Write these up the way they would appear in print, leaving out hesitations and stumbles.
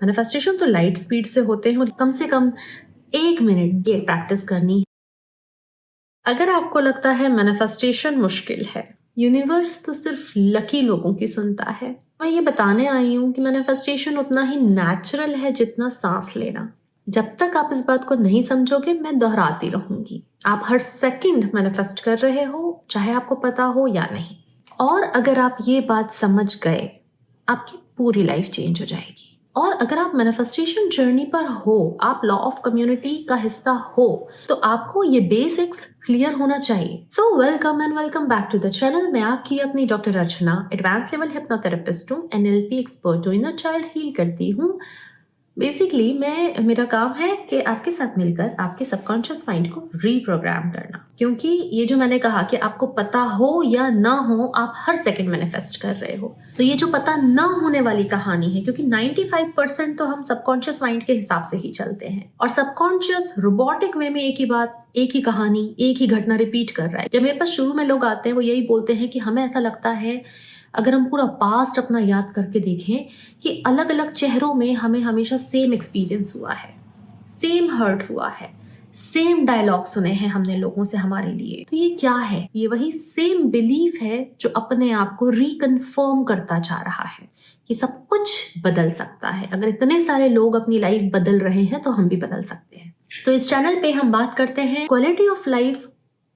Manifestation तो light speed से होते हैं और कम से कम 1 मिनट ये प्रैक्टिस करनी है। अगर आपको लगता है मैनिफेस्टेशन मुश्किल है, यूनिवर्स तो सिर्फ लकी लोगों की सुनता है, मैं ये बताने आई हूँ कि मैनिफेस्टेशन उतना ही नेचुरल है जितना सांस लेना। जब तक आप इस बात को नहीं समझोगे, मैं दोहराती रहूंगी। आप हर सेकंड मैनिफेस्ट कर रहे हो, चाहे आपको पता हो या नहीं। और अगर आप ये बात समझ गए, आपकी पूरी लाइफ चेंज हो जाएगी। और अगर आप मैनिफेस्टेशन जर्नी पर हो, आप लॉ ऑफ कम्युनिटी का हिस्सा हो, तो आपको ये बेसिक्स क्लियर होना चाहिए। So welcome and welcome back to the channel. मैं आपकी अपनी doctor Archana, advance level hypnotherapist हूँ, NLP एक्सपर्ट हूँ, इनर चाइल्ड हील करती हूँ। बेसिकली मेरा काम है कि आपके साथ मिलकर आपके सबकॉन्शियस माइंड को रीप्रोग्राम करना। क्योंकि ये जो मैंने कहा कि आपको पता हो या ना हो, आप हर सेकंड मैनिफेस्ट कर रहे हो। तो ये जो पता ना होने वाली कहानी है, क्योंकि 95% तो हम सबकॉन्शियस माइंड के हिसाब से ही चलते हैं, और सबकॉन्शियस रोबोटिक वे में एक ही बात, एक ही कहानी, एक ही घटना रिपीट कर रहा है। जब मेरे पास शुरू में लोग आते हैं, वो यही बोलते हैं कि हमें ऐसा लगता है, अगर हम पूरा पास्ट अपना याद करके देखें, कि अलग अलग चेहरों में हमें हमेशा सेम एक्सपीरियंस हुआ है, सेम हर्ट हुआ है, सेम डायलॉग सुने हैं हमने लोगों से हमारे लिए। तो ये क्या है? ये वही सेम बिलीफ है जो अपने आप को रिकन्फर्म करता जा रहा है कि सब कुछ बदल सकता है। अगर इतने सारे लोग अपनी लाइफ बदल रहे हैं, तो हम भी बदल सकते हैं। तो इस चैनल पे हम बात करते हैं quality of life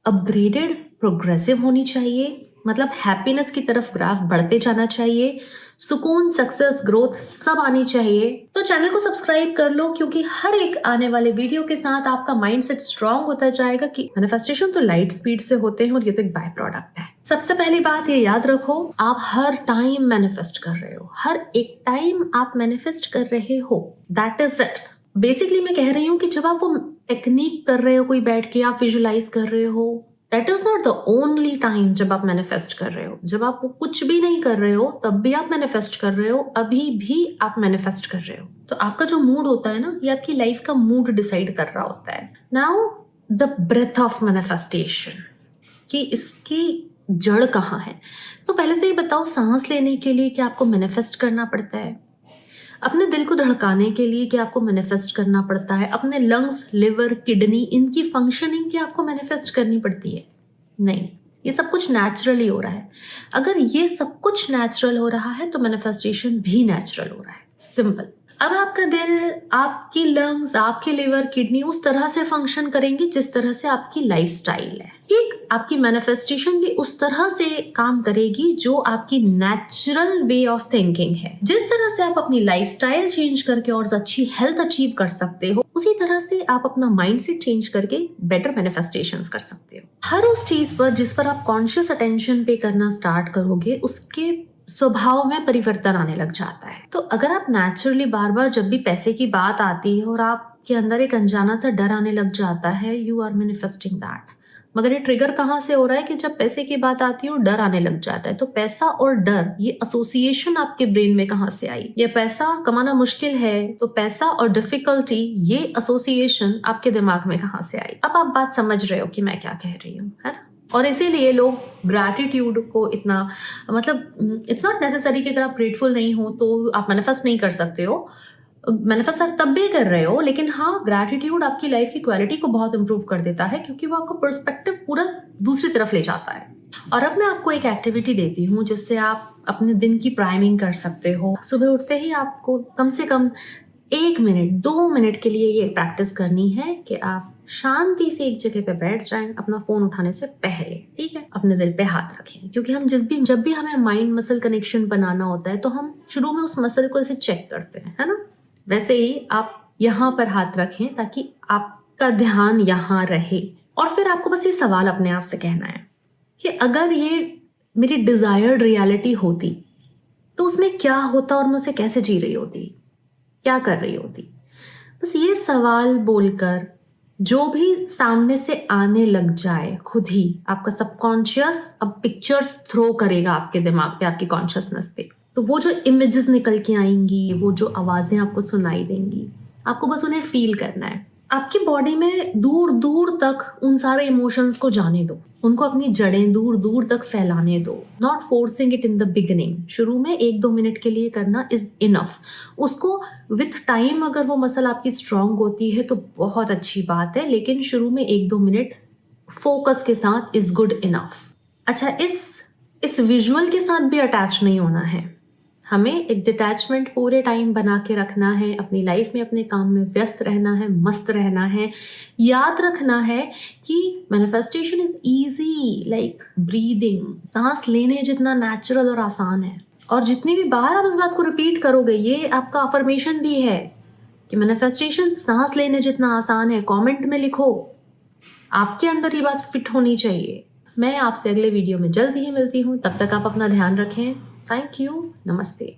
upgraded, progressive होनी चाहिए, मतलब हैप्पीनेस की तरफ ग्राफ बढ़ते जाना चाहिए, सुकून, सक्सेस, ग्रोथ सब आनी चाहिए। तो चैनल को सब्सक्राइब कर लो, क्योंकि हर एक आने वाले वीडियो के साथ आपका माइंडसेट स्ट्रांग होता जाएगा कि मैनिफेस्टेशन तो लाइट स्पीड से होते हैं और ये तो एक बाय प्रोडक्ट है। सबसे पहली बात ये याद रखो, आप हर टाइम मैनिफेस्ट कर रहे हो, हर एक टाइम आप मैनिफेस्ट कर रहे हो, दैट इज इट। बेसिकली मैं कह रही हूँ कि जब आप वो टेक्निक कर रहे हो, कोई बैठ के आप विजुलाइज कर रहे हो, that is not the only time जब आप मैनिफेस्ट कर रहे हो। जब आप वो कुछ भी नहीं कर रहे हो, तब भी आप मैनिफेस्ट कर रहे हो, अभी भी आप मैनिफेस्ट कर रहे हो। तो आपका जो मूड होता है ना, ये आपकी लाइफ का मूड डिसाइड कर रहा होता है। Now the breath of manifestation, कि इसकी जड़ कहाँ है। तो पहले तो ये बताओ, सांस लेने के लिए क्या आपको मैनिफेस्ट करना पड़ता है? अपने दिल को धड़काने के लिए क्या आपको मैनिफेस्ट करना पड़ता है? अपने लंग्स, लिवर, किडनी, इनकी फंक्शनिंग क्या आपको मैनिफेस्ट करनी पड़ती है? नहीं, ये सब कुछ नेचुरली हो रहा है। अगर ये सब कुछ नेचुरल हो रहा है, तो मैनिफेस्टेशन भी नेचुरल हो रहा है। सिंपल। अब आपका दिल, आपकी लंग्स, आपके लिवर, किडनी उस तरह से फंक्शन करेंगी जिस तरह से आपकी लाइफस्टाइल है। ठीक, आपकी मैनिफेस्टेशन भी उस तरह से काम करेगी जो आपकी नेचुरल वे ऑफ थिंकिंग है। जिस तरह से आप अपनी लाइफस्टाइल चेंज करके और अच्छी हेल्थ अचीव कर सकते हो, उसी तरह से आप अपना माइंडसेट चेंज करके बेटर मैनिफेस्टेशंस कर सकते हो। हर उस चीज पर जिस पर आप कॉन्शियस अटेंशन पे करना स्टार्ट करोगे, उसके स्वभाव में परिवर्तन आने लग जाता है। तो अगर आप नेचुरली बार बार जब भी पैसे की बात आती है और आपके अंदर एक अनजाना सा डर आने लग जाता है, यू आर मैनिफेस्टिंग दैट। मगर ये ट्रिगर कहाँ से हो रहा है कि जब पैसे की बात आती है और डर आने लग जाता है। तो पैसा और डर, ये एसोसिएशन आपके ब्रेन में कहाँ से आई? ये पैसा कमाना मुश्किल है, तो पैसा और डिफिकल्टी, ये एसोसिएशन आपके दिमाग में कहाँ से आई? अब आप बात समझ रहे हो कि मैं क्या कह रही हूँ, है ना? और इसीलिए लोग ग्रैटिट्यूड को इतना, मतलब इट्स नॉट नेसेसरी कि अगर आप ग्रेटफुल नहीं हो तो आप मैनिफेस्ट नहीं कर सकते हो। मैनिफेस्ट आप तब भी कर रहे हो, लेकिन हाँ, ग्रैटिट्यूड आपकी लाइफ की क्वालिटी को बहुत इंप्रूव कर देता है, क्योंकि वो आपका पर्सपेक्टिव पूरा दूसरी तरफ ले जाता है। और अब मैं आपको एक एक्टिविटी देती हूँ जिससे आप अपने दिन की प्राइमिंग कर सकते हो। सुबह उठते ही आपको कम से कम 1 मिनट, 2 मिनट के लिए ये प्रैक्टिस करनी है कि आप शांति से एक जगह पे बैठ जाएं, अपना फोन उठाने से पहले। ठीक है, अपने दिल पे हाथ रखें, क्योंकि हम जब भी हमें माइंड मसल कनेक्शन बनाना होता है, तो हम शुरू में उस मसल को ऐसे चेक करते हैं, है ना? वैसे ही आप यहाँ पर हाथ रखें ताकि आपका ध्यान यहाँ रहे। और फिर आपको बस ये सवाल अपने आप से कहना है कि अगर ये मेरी डिजायर्ड रियलिटी होती, तो उसमें क्या होता और मैं उसे कैसे जी रही होती, क्या कर रही होती? बस ये सवाल बोलकर जो भी सामने से आने लग जाए, खुद ही आपका सबकॉन्शियस अब पिक्चर्स थ्रो करेगा आपके दिमाग पे, आपकी कॉन्शियसनेस पे। तो वो जो इमेजेस निकल के आएंगी, वो जो आवाजें आपको सुनाई देंगी, आपको बस उन्हें फील करना है। आपकी बॉडी में दूर-दूर तक उन सारे इमोशंस को जाने दो। उनको अपनी जड़ें दूर-दूर तक फैलाने दो। Not forcing it in the beginning. शुरू में 1-2 मिनट के लिए करना इज़ इनफ। उसको विथ टाइम अगर वो मसल आपकी स्ट्रॉन्ग होती है तो बहुत अच्छी बात है, लेकिन शुरू में 1-2 मिनट फोकस के साथ इज़ गुड इनफ। अच्छा, इस विजुअल के साथ भी अटैच नहीं होना है। हमें एक डिटैचमेंट पूरे टाइम बना के रखना है, अपनी लाइफ में अपने काम में व्यस्त रहना है, मस्त रहना है। याद रखना है कि manifestation is easy like breathing. सांस लेने जितना नेचुरल और आसान है। और जितनी भी बार आप इस बात को रिपीट करोगे, ये आपका अफर्मेशन भी है कि मैनिफेस्टेशन सांस लेने जितना आसान है। कमेंट में लिखो, आपके अंदर ये बात फिट होनी चाहिए। मैं आपसे अगले वीडियो में जल्द ही मिलती हूँ। तब तक आप अपना ध्यान रखें। Thank you. नमस्ते।